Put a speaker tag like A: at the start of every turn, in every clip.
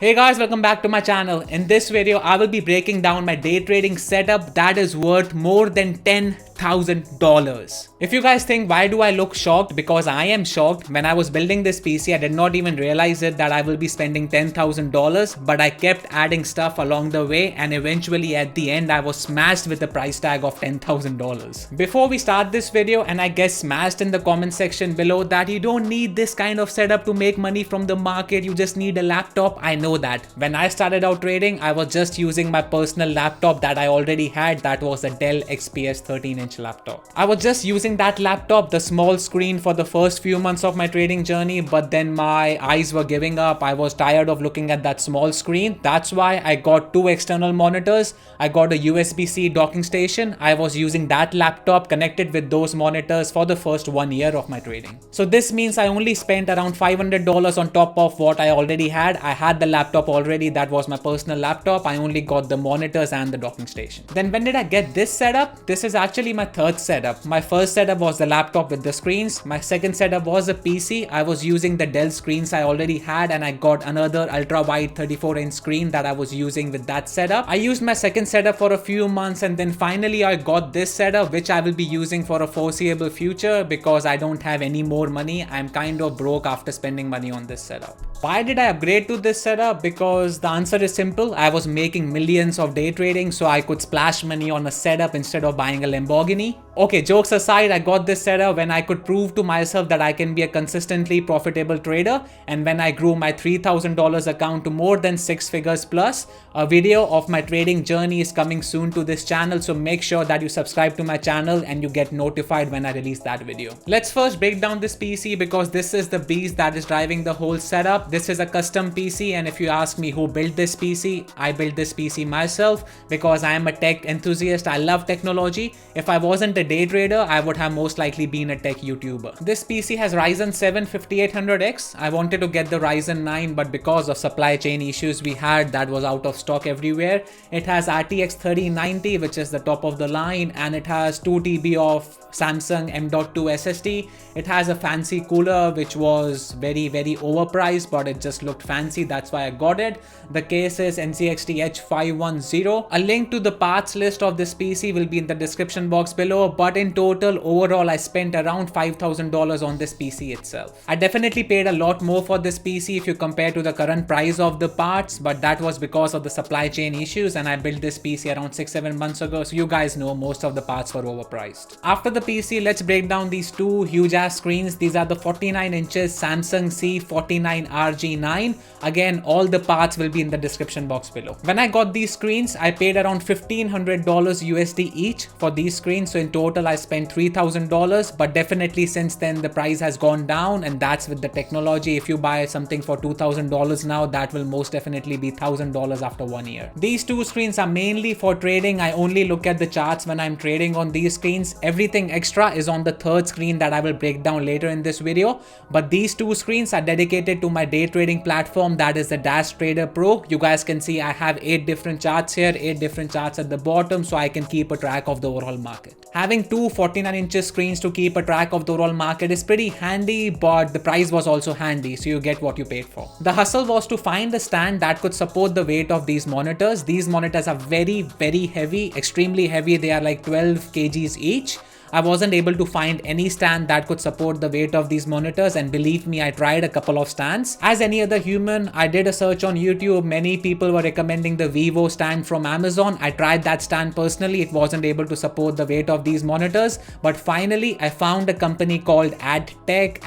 A: Hey guys, welcome back to my channel. In this video, I will be breaking down my day trading setup that is worth more than $10,000. If you guys think why do I look shocked, because I am shocked. When I was building this PC, I did not even realize it that I will be spending $10,000, but I kept adding stuff along the way and eventually at the end I was smashed with the price tag of $10,000. Before we start this video, and I get smashed in the comment section below that you don't need this kind of setup to make money from the market, you just need a laptop. I know that. When I started out trading, I was just using my personal laptop that I already had. That was a Dell XPS 13-inch laptop. I was just using that laptop, the small screen, for the first few months of my trading journey, but then my eyes were giving up. I was tired of looking at that small screen. That's why I got two external monitors. I got a USB-C docking station. I was using that laptop connected with those monitors for the first 1 year of my trading. So this means I only spent around $500 on top of what I already had. I had the laptop already. That was my personal laptop. I only got the monitors and the docking station. Then when did I get this setup? This is actually my third setup. My first setup was the laptop with the screens. My second setup was a PC. I was using the Dell screens I already had, and I got another ultra wide 34-inch screen that I was using with that setup. I used my second setup for a few months, and then finally I got this setup, which I will be using for a foreseeable future because I don't have any more money. I'm kind of broke after spending money on this setup. Why did I upgrade to this setup? Because the answer is simple. I was making millions of day trading, so I could splash money on a setup instead of buying a Lamborghini. Okay, jokes aside, I got this setup when I could prove to myself that I can be a consistently profitable trader, and when I grew my $3,000 account to more than 6 figures plus. A video of my trading journey is coming soon to this channel, so make sure that you subscribe to my channel and you get notified when I release that video. Let's first break down this PC because this is the beast that is driving the whole setup. This is a custom PC, and if you ask me who built this PC, I built this PC myself because I am a tech enthusiast. I love technology. If I wasn't a day trader, I would have most likely been a tech YouTuber. This PC has Ryzen 7 5800X. I wanted to get the Ryzen 9, but because of supply chain issues we had, that was out of stock everywhere. It has RTX 3090, which is the top of the line, and it has 2 TB of Samsung M.2 SSD. It has a fancy cooler which was very overpriced, but it just looked fancy. That's why I got it. The case is NCXT H510. A link to the parts list of this PC will be in the description box below, but in total, overall, I spent around $5,000 on this PC itself. I definitely paid a lot more for this PC if you compare to the current price of the parts, but that was because of the supply chain issues, and I built this PC around 6-7 months ago, so you guys know most of the parts were overpriced. After the PC, let's break down these two huge ass screens. These are the 49 inches Samsung C49RG9. Again, all the parts will be in the description box below. When I got these screens, I paid around $1,500 USD each for these screens, so in total I spent $3,000, but definitely since then the price has gone down, and that's with the technology. If you buy something for $2,000 now, that will most definitely be $1,000 after 1 year. These two screens are mainly for trading. I only look at the charts when I'm trading on these screens. Everything extra is on the third screen that I will break down later in this video, but these two screens are dedicated to my day trading platform, that is the Dash Trader Pro. You guys can see I have 8 different charts here, 8 different charts at the bottom, so I can keep a track of the overall market. Having two 49-inch screens to keep a track of the overall market is pretty handy, but the price was also handy, so you get what you paid for. The hustle was to find a stand that could support the weight of these monitors. These monitors are very heavy, extremely heavy. They are like 12 kgs each. I wasn't able to find any stand that could support the weight of these monitors, and believe me, I tried a couple of stands. As any other human, I did a search on YouTube. Many people were recommending the Vivo stand from Amazon. I tried that stand personally. It wasn't able to support the weight of these monitors, but finally I found a company called AdTech,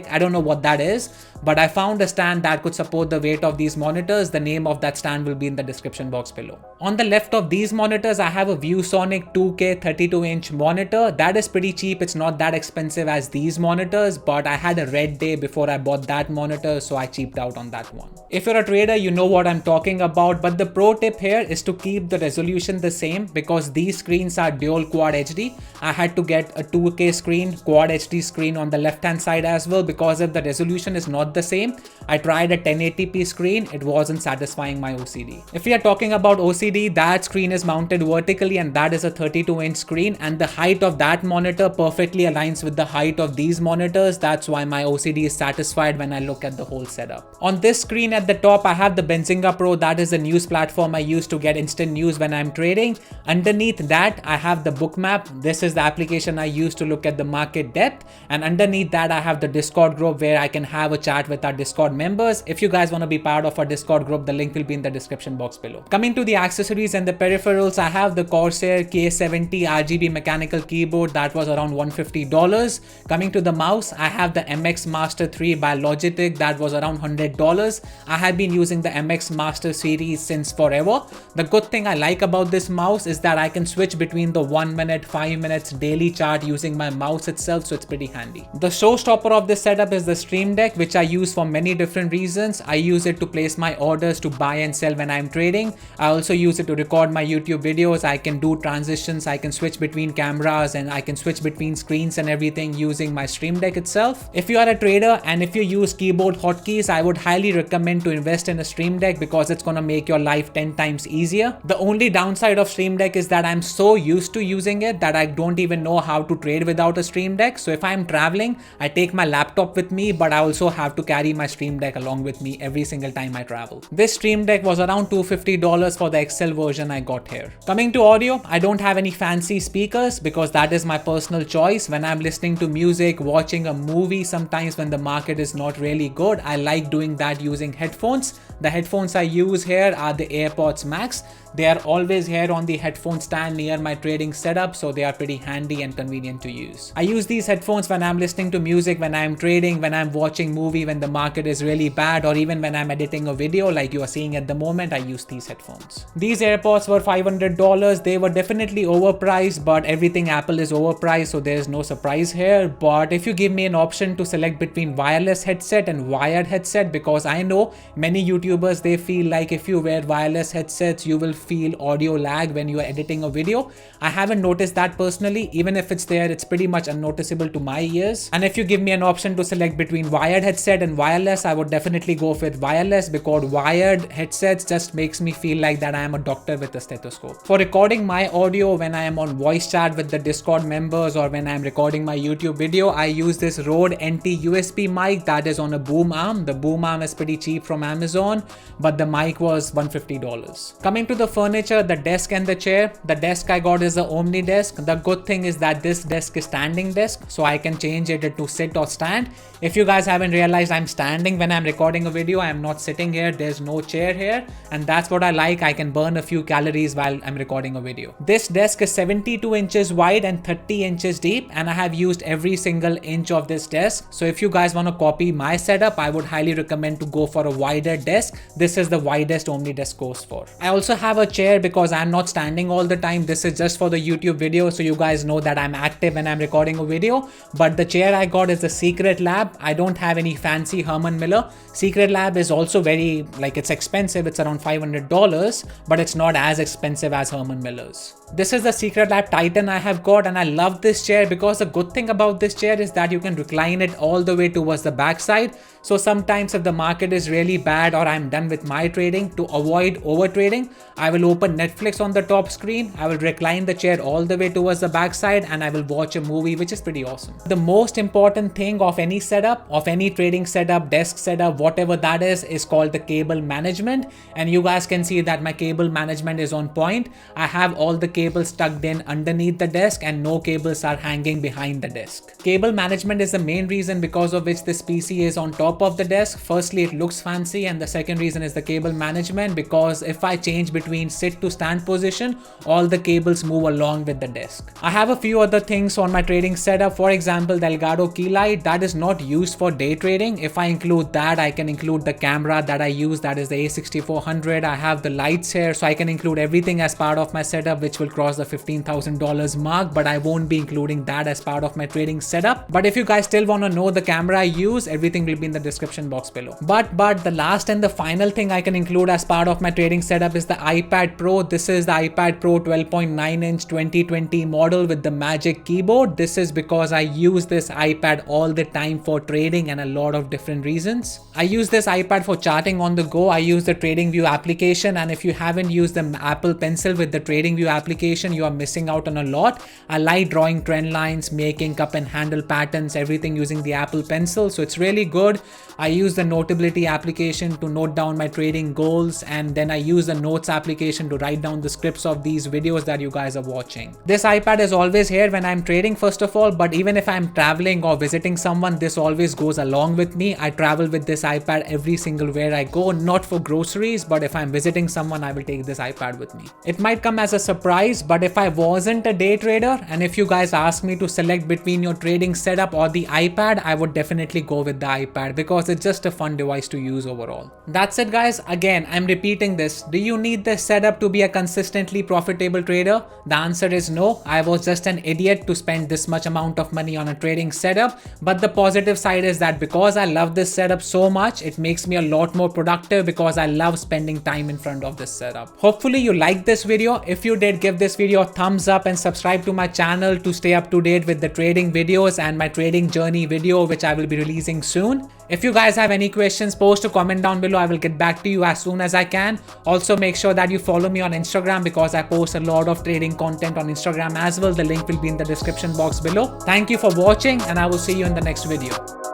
A: I don't know what that is, but I found a stand that could support the weight of these monitors. The name of that stand will be in the description box below. On the left of these monitors, I have a Viewsonic 2K 32-inch monitor. That is pretty cheap. It's not that expensive as these monitors, but I had a red day before I bought that monitor, so I cheaped out on that one. If you're a trader, you know what I'm talking about, but the pro tip here is to keep the resolution the same because these screens are dual quad HD. I had to get a 2K screen, quad HD screen on the left hand side as well, because if the resolution is not the same, I tried a 1080p screen, it wasn't satisfying my OCD. If we are talking about OCD, that screen is mounted vertically, and that is a 32-inch screen, and the height of that that monitor perfectly aligns with the height of these monitors. That's why my OCD is satisfied when I look at the whole setup. On this screen at the top, I have the Benzinga Pro. That is the news platform I use to get instant news when I'm trading. Underneath that, I have the Bookmap. This is the application I use to look at the market depth. And underneath that, I have the Discord group where I can have a chat with our Discord members. If you guys want to be part of our Discord group, the link will be in the description box below. Coming to the accessories and the peripherals, I have the Corsair K70 RGB mechanical keyboard. That was around $150. Coming to the mouse, I have the MX Master 3 by Logitech. That was around $100. I have been using the MX Master series since forever. The good thing I like about this mouse is that I can switch between the 1 minute, 5 minutes daily chart using my mouse itself, so it's pretty handy. The showstopper of this setup is the Stream Deck, which I use for many different reasons. I use it to place my orders to buy and sell when I'm trading. I also use it to record my YouTube videos. I can do transitions, I can switch between cameras, and I can switch between screens and everything using my Stream Deck itself. If you are a trader and if you use keyboard hotkeys, I would highly recommend to invest in a Stream Deck because it's gonna make your life 10 times easier. The only downside of Stream Deck is that I'm so used to using it that I don't even know how to trade without a Stream Deck. So if I'm traveling, I take my laptop with me, but I also have to carry my Stream Deck along with me every single time I travel. This Stream Deck was around $250 for the XL version I got here. Coming to audio, I don't have any fancy speakers because that is my personal choice. When I'm listening to music, watching a movie, sometimes when the market is not really good, I like doing that using headphones. The headphones I use here are the AirPods Max. They are always here on the headphone stand near my trading setup, so they are pretty handy and convenient to use. I use these headphones when I'm listening to music, when I'm trading, when I'm watching movie, when the market is really bad, or even when I'm editing a video like you are seeing at the moment. I use these headphones. These AirPods were $500. They were definitely overpriced, but everything Apple is overpriced, so there's no surprise here. But if you give me an option to select between wireless headset and wired headset, because I know many YouTubers, they feel like if you wear wireless headsets, you will feel audio lag when you are editing a video. I haven't noticed that personally. Even if it's there, it's pretty much unnoticeable to my ears. And if you give me an option to select between wired headset and wireless, I would definitely go with wireless because wired headsets just makes me feel like that I am a doctor with a stethoscope. For recording my audio when I am on voice chat with the Discord members or when I'm recording my YouTube video, I use this Rode NT USB mic that is on a boom arm. The boom arm is pretty cheap from Amazon, but the mic was $150. Coming to the furniture, the desk and the chair. The desk I got is a Omnidesk. The good thing is that this desk is standing desk, so I can change it to sit or stand. If you guys haven't realized, I'm standing when I'm recording a video. I'm not sitting here. There's no chair here, and that's what I like. I can burn a few calories while I'm recording a video. This desk is 72 inches wide and 30 inches deep, and I have used every single inch of this desk. So if you guys want to copy my setup, I would highly recommend to go for a wider desk. This is the widest Omnidesk goes for. I also have a chair because I'm not standing all the time. This is just for the YouTube video, so you guys know that I'm active when I'm recording a video. But the chair I got is the Secretlab. I don't have any fancy Herman Miller. Secretlab is also very, it's expensive. It's around $500, but it's not as expensive as Herman Miller's. This is the Secretlab Titan I have got, and I love this chair because the good thing about this chair is that you can recline it all the way towards the back side. So sometimes if the market is really bad or I'm done with my trading, to avoid over trading, I will open Netflix on the top screen. I will recline the chair all the way towards the back side and I will watch a movie, which is pretty awesome. The most important thing of any setup, of any trading setup, desk setup, whatever that is called the cable management. And you guys can see that my cable management is on point. I have all the cables tucked in underneath the desk and no cables are hanging behind the desk. Cable management is the main reason because of which this PC is on top of the desk. Firstly, it looks fancy, and the second reason is the cable management, because if I change between sit to stand position, all the cables move along with the desk. I have a few other things on my trading setup. For example, the Elgato key light that is not used for day trading. If I include that, I can include the camera that I use, that is the A6400. I have the lights here, so I can include everything as part of my setup, which will cross the $15,000 mark, but I won't be including that as part of my trading setup. But if you guys still want to know the camera I use, everything will be in the description box below. But the last and the final thing I can include as part of my trading setup is the eye iPad Pro. This is the iPad Pro 12.9 inch 2020 model with the Magic Keyboard. This is because I use this iPad all the time for trading and a lot of different reasons. I use this iPad for charting on the go. I use the TradingView application, and if you haven't used the Apple Pencil with the TradingView application, you are missing out on a lot. I like drawing trend lines, making cup and handle patterns, everything using the Apple Pencil, so it's really good. I use the Notability application to note down my trading goals, and then I use the Notes application to write down the scripts of these videos that you guys are watching. This iPad is always here when I'm trading, first of all, but even if I'm traveling or visiting someone, this always goes along with me. I travel with this iPad every single where I go, not for groceries, but if I'm visiting someone, I will take this iPad with me. It might come as a surprise, but if I wasn't a day trader, and if you guys ask me to select between your trading setup or the iPad, I would definitely go with the iPad because it's just a fun device to use overall. That's it, guys. Again, I'm repeating this. Do you need this setup to be a consistently profitable trader? The answer is no. I was just an idiot to spend this much amount of money on a trading setup, but the positive side is that because I love this setup so much, it makes me a lot more productive because I love spending time in front of this setup. Hopefully you liked this video. If you did, give this video a thumbs up and subscribe to my channel to stay up to date with the trading videos and my trading journey video, which I will be releasing soon. If you guys have any questions, post a comment down below. I will get back to you as soon as I can. Also, make sure that you follow me on Instagram because I post a lot of trading content on Instagram as well. The link will be in the description box below. Thank you for watching, and I will see you in the next video.